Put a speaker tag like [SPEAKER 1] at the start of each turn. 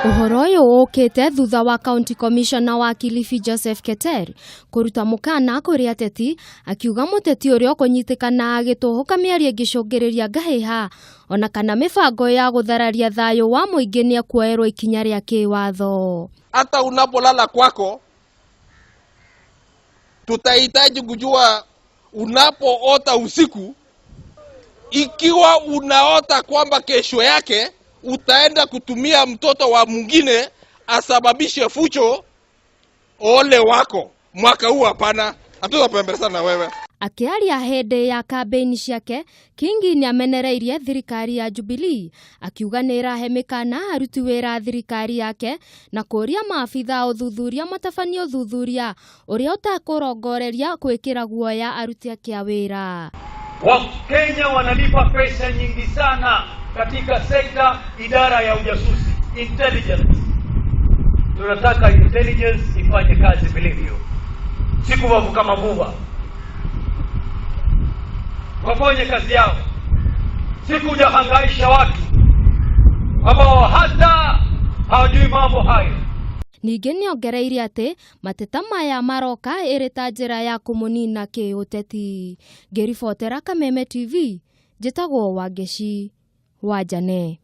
[SPEAKER 1] Uhoro uyu ukite thutha wa County Commissioner wa Kilifi Joseph Keter kuruta mukana kuri ateti akiuga muteti uria kunyitikana agituhuka miaria ngicungiriria ngahiha ona kana mibango ya guthararia thayo wa muingi ni akuoerwo ikinya ria kiwatho.
[SPEAKER 2] Hata unapolala kwako tutahitaji kujua unapoota usiku, ikiwa unaota kwamba kesho yake utaenda kutumia mtoto wa mwingine asababishe fucho, ole wako. Mwaka huu hapana, hatutapembeleza na wewe.
[SPEAKER 1] Akiaria hende ya kampeni ciake, Kingi ni amenereirie thirikari ya Jubilee akiuga ni irahe mikana aruti wira thirikari yake na kuria maabitha uthuthuria matafania uthuthuria uria utakurongoreria kwikira guoya aruti ake a wira.
[SPEAKER 3] Wakenya wanalipa pesa nyingi sana katika sekta idara ya ujasusi, intelligence. Tunataka intelligence ifanye kazi vilivyo, si kuwavuka mabuba. Wafanye kazi yao, si kujahangaisha watu ambao hata hawajui mambo hayo.
[SPEAKER 1] Ningĩ nĩongereire atĩ mateta maya maroka ĩrĩ ta njĩra ya kũmũnina kĩũteti. Ngĩribotera Kameme TV, njĩtagwo Wangeci Wanjane.